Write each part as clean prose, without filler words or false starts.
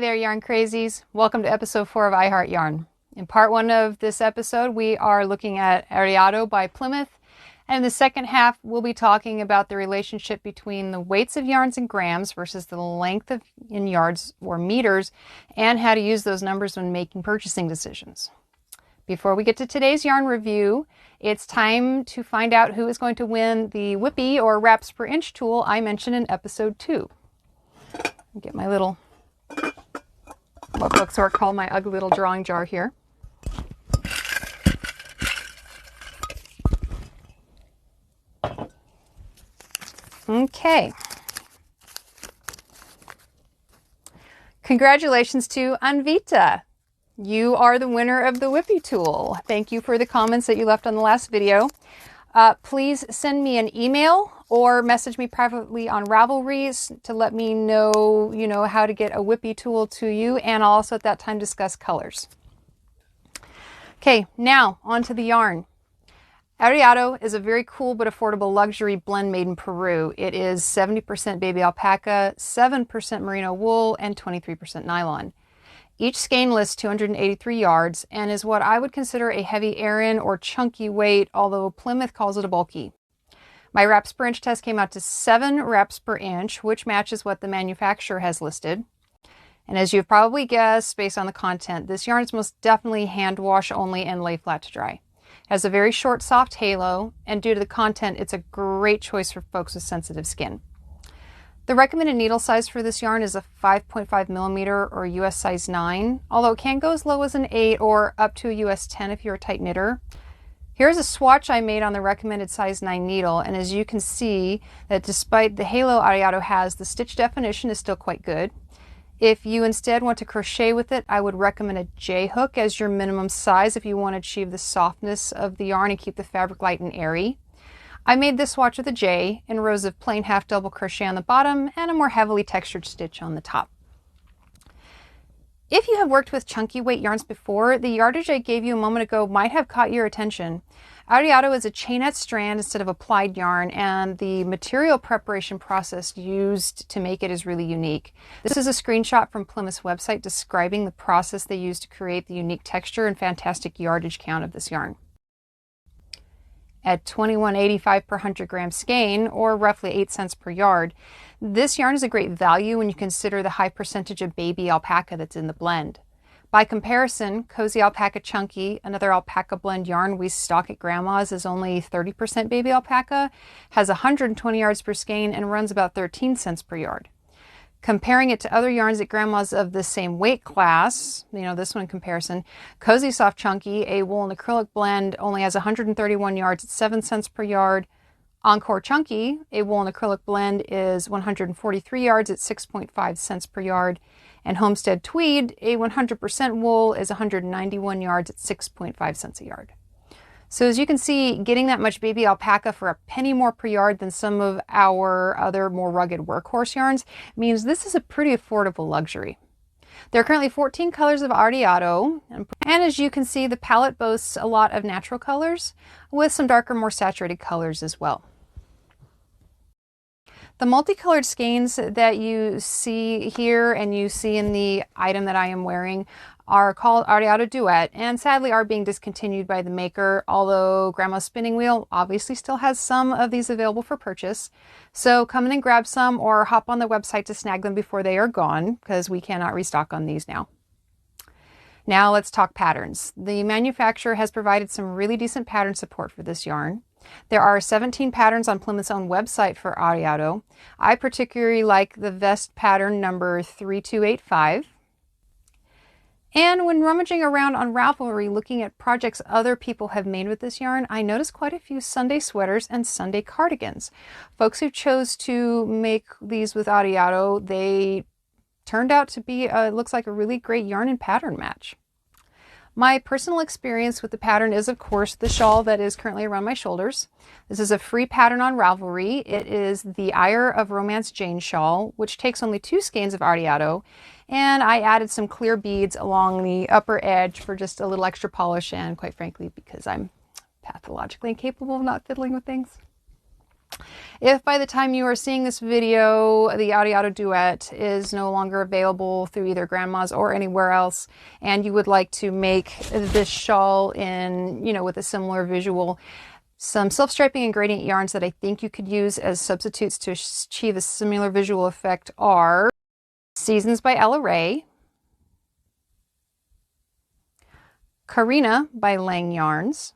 there, yarn crazies. Welcome to episode 4 of iHeartYarn. In part 1 of this episode, we are looking at Aireado by Plymouth. And in the second half, we'll be talking about the relationship between the weights of yarns in grams versus the length in yards or meters, and how to use those numbers when making purchasing decisions. Before we get to today's yarn review, it's time to find out who is going to win the Whippy or wraps per inch tool I mentioned in episode 2. Get my little, what books are called, my ugly little drawing jar here. Okay. Congratulations to Anvita. You are the winner of the Whippy tool. Thank you for the comments that you left on the last video. Please send me an email or message me privately on Ravelry to let me know, how to get a Whippy tool to you, and I'll also at that time discuss colors. Okay, now on to the yarn. Aireado is a very cool but affordable luxury blend made in Peru. It is 70% baby alpaca, 7% merino wool, and 23% nylon. Each skein lists 283 yards and is what I would consider a heavy Aran or chunky weight, although Plymouth calls it a bulky. My wraps per inch test came out to 7 wraps per inch, which matches what the manufacturer has listed. And as you've probably guessed based on the content, this yarn is most definitely hand wash only and lay flat to dry. It has a very short, soft halo, and due to the content, it's a great choice for folks with sensitive skin. The recommended needle size for this yarn is a 5.5 millimeter or US size 9, although it can go as low as an 8 or up to a US 10 if you're a tight knitter. Here's a swatch I made on the recommended size 9 needle, and as you can see that despite the halo Aireado has, the stitch definition is still quite good. If you instead want to crochet with it, I would recommend a J hook as your minimum size if you want to achieve the softness of the yarn and keep the fabric light and airy. I made this swatch with a J in rows of plain half double crochet on the bottom and a more heavily textured stitch on the top. If you have worked with chunky weight yarns before, the yardage I gave you a moment ago might have caught your attention. Aireado is a chainette strand instead of applied yarn, and the material preparation process used to make it is really unique. This is a screenshot from Plymouth's website describing the process they use to create the unique texture and fantastic yardage count of this yarn. At $21.85 per 100 gram skein, or roughly 8 cents per yard, this yarn is a great value when you consider the high percentage of baby alpaca that's in the blend. By comparison, Cozy Alpaca Chunky, another alpaca blend yarn we stock at Grandma's, is only 30% baby alpaca, has 120 yards per skein, and runs about 13 cents per yard. Comparing it to other yarns at Grandma's of the same weight class, this one in comparison, Cozy Soft Chunky, a wool and acrylic blend, only has 131 yards at 7 cents per yard. Encore Chunky, a wool and acrylic blend, is 143 yards at 6.5 cents per yard. And Homestead Tweed, a 100% wool, is 191 yards at 6.5 cents a yard. So as you can see, getting that much baby alpaca for a penny more per yard than some of our other more rugged workhorse yarns means this is a pretty affordable luxury. There are currently 14 colors of Aireado, and as you can see, the palette boasts a lot of natural colors with some darker, more saturated colors as well. The multicolored skeins that you see here and you see in the item that I am wearing are called Aireado Duet, and sadly are being discontinued by the maker, although Grandma's Spinning Wheel obviously still has some of these available for purchase. So come in and grab some or hop on the website to snag them before they are gone, because we cannot restock on these now. Now let's talk patterns. The manufacturer has provided some really decent pattern support for this yarn. There are 17 patterns on Plymouth's own website for Aireado. I particularly like the vest pattern number 3285. And when rummaging around on Ravelry looking at projects other people have made with this yarn, I noticed quite a few Sunday sweaters and Sunday cardigans. Folks who chose to make these with Aireado, they turned out to be, looks like a really great yarn and pattern match. My personal experience with the pattern is, of course, the shawl that is currently around my shoulders. This is a free pattern on Ravelry. It is the Ire of Romance Jane shawl, which takes only 2 skeins of Aireado, and I added some clear beads along the upper edge for just a little extra polish, and quite frankly, because I'm pathologically incapable of not fiddling with things. If by the time you are seeing this video, the Aireado Duet is no longer available through either Grandma's or anywhere else, and you would like to make this shawl in, with a similar visual, some self-striping and gradient yarns that I think you could use as substitutes to achieve a similar visual effect are Seasons by Ella Rae, Karina by Lang Yarns,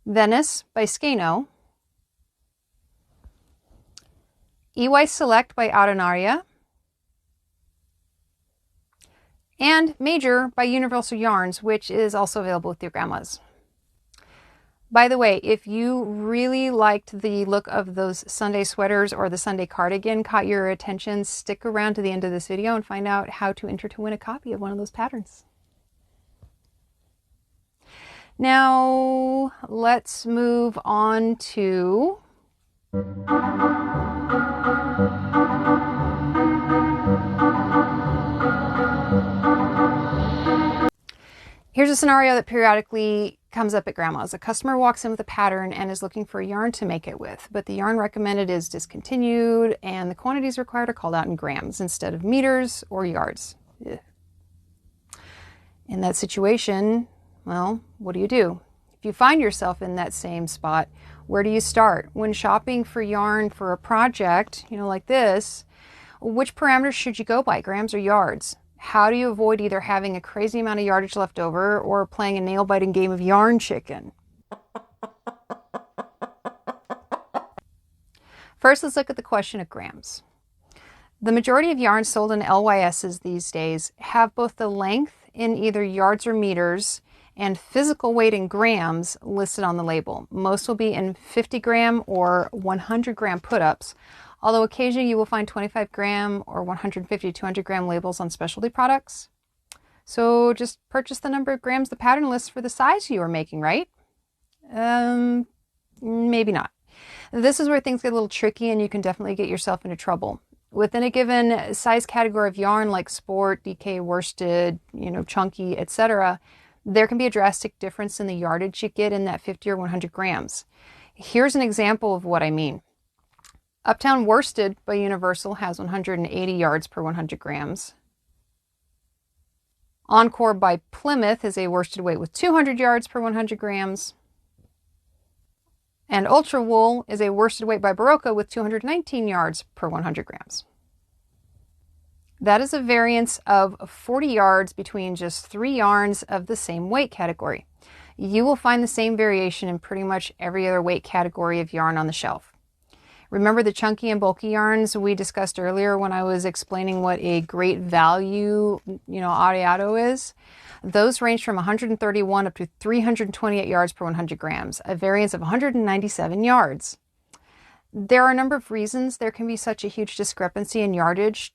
Venice by Scano, EY Select by Arenaria, and Major by Universal Yarns, which is also available with your Grandma's. By the way, if you really liked the look of those Sunday sweaters or the Sunday cardigan caught your attention, stick around to the end of this video and find out how to enter to win a copy of one of those patterns. Now, let's move on to here's a scenario that periodically comes up at Grandma's. A customer walks in with a pattern and is looking for a yarn to make it with, but the yarn recommended is discontinued and the quantities required are called out in grams instead of meters or yards. Ugh. In that situation, well, what do you do? If you find yourself in that same spot, where do you start? When shopping for yarn for a project, like this, which parameters should you go by, grams or yards? How do you avoid either having a crazy amount of yardage left over or playing a nail-biting game of yarn chicken? First, let's look at the question of grams. The majority of yarns sold in LYSs these days have both the length in either yards or meters and physical weight in grams listed on the label. Most will be in 50 gram or 100 gram put-ups, although occasionally you will find 25 gram or 150 to 200 gram labels on specialty products. So just purchase the number of grams the pattern lists for the size you are making, right? Maybe not. This is where things get a little tricky and you can definitely get yourself into trouble. Within a given size category of yarn like sport, DK, worsted, chunky, etc., there can be a drastic difference in the yardage you get in that 50 or 100 grams. Here's an example of what I mean. Uptown Worsted by Universal has 180 yards per 100 grams. Encore by Plymouth is a worsted weight with 200 yards per 100 grams. And Ultra Wool is a worsted weight by Barocca with 219 yards per 100 grams. That is a variance of 40 yards between just 3 yarns of the same weight category. You will find the same variation in pretty much every other weight category of yarn on the shelf. Remember the chunky and bulky yarns we discussed earlier when I was explaining what a great value, Aireado is? Those range from 131 up to 328 yards per 100 grams, a variance of 197 yards. There are a number of reasons there can be such a huge discrepancy in yardage.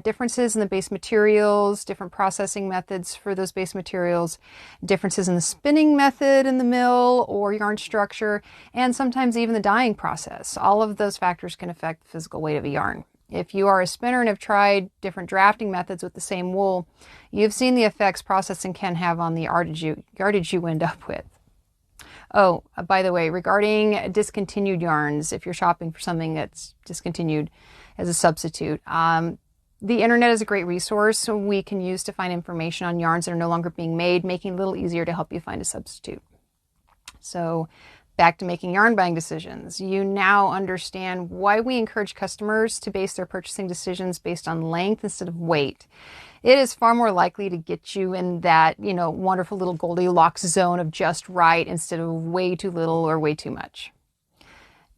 Differences in the base materials, different processing methods for those base materials, differences in the spinning method in the mill or yarn structure, and sometimes even the dyeing process. All of those factors can affect the physical weight of a yarn. If you are a spinner and have tried different drafting methods with the same wool, you've seen the effects processing can have on the yardage you end up with. Oh, by the way, regarding discontinued yarns, if you're shopping for something that's discontinued as a substitute, the internet is a great resource we can use to find information on yarns that are no longer being made, making it a little easier to help you find a substitute. So back to making yarn buying decisions. You now understand why we encourage customers to base their purchasing decisions based on length instead of weight. It is far more likely to get you in that, wonderful little Goldilocks zone of just right instead of way too little or way too much.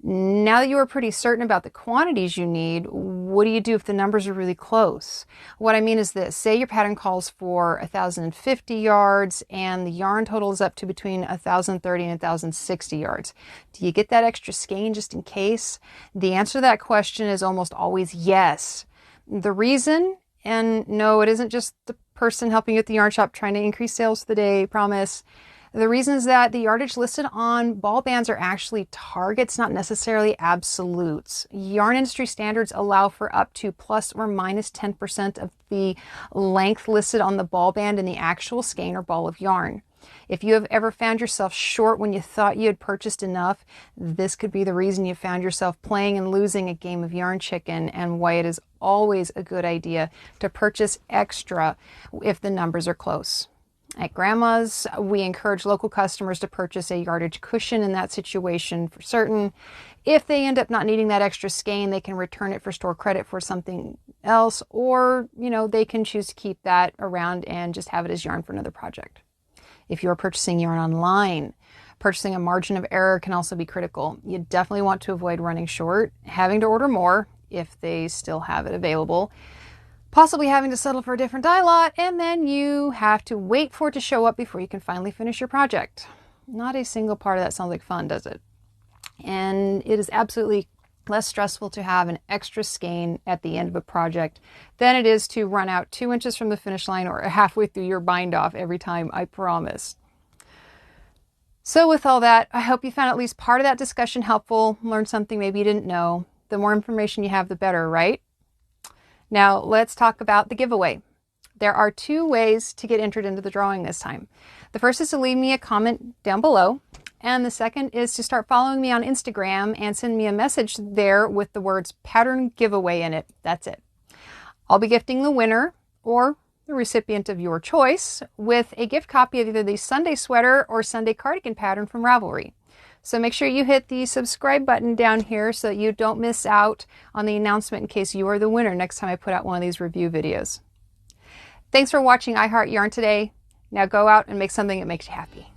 Now that you are pretty certain about the quantities you need, what do you do if the numbers are really close? What I mean is this: say your pattern calls for 1,050 yards and the yarn total is up to between 1,030 and 1,060 yards. Do you get that extra skein just in case? The answer to that question is almost always yes. The reason, and no, it isn't just the person helping you at the yarn shop trying to increase sales for the day, promise. The reason is that the yardage listed on ball bands are actually targets, not necessarily absolutes. Yarn industry standards allow for up to plus or minus 10% of the length listed on the ball band in the actual skein or ball of yarn. If you have ever found yourself short when you thought you had purchased enough, this could be the reason you found yourself playing and losing a game of yarn chicken, and why it is always a good idea to purchase extra if the numbers are close. At Grandma's, we encourage local customers to purchase a yardage cushion in that situation for certain. If they end up not needing that extra skein, they can return it for store credit for something else, or, they can choose to keep that around and just have it as yarn for another project. If you're purchasing yarn online, purchasing a margin of error can also be critical. You definitely want to avoid running short, having to order more if they still have it available, possibly having to settle for a different dye lot, and then you have to wait for it to show up before you can finally finish your project. Not a single part of that sounds like fun, does it? And it is absolutely less stressful to have an extra skein at the end of a project than it is to run out 2 inches from the finish line or halfway through your bind off every time, I promise. So with all that, I hope you found at least part of that discussion helpful, learned something maybe you didn't know. The more information you have, the better, right? Now let's talk about the giveaway. There are 2 ways to get entered into the drawing this time. The first is to leave me a comment down below, and the second is to start following me on Instagram and send me a message there with the words pattern giveaway in it. That's it. I'll be gifting the winner or the recipient of your choice with a gift copy of either the Sunday sweater or Sunday cardigan pattern from Ravelry. So make sure you hit the subscribe button down here so that you don't miss out on the announcement in case you are the winner next time I put out one of these review videos. Thanks for watching iHeartYarn today. Now go out and make something that makes you happy.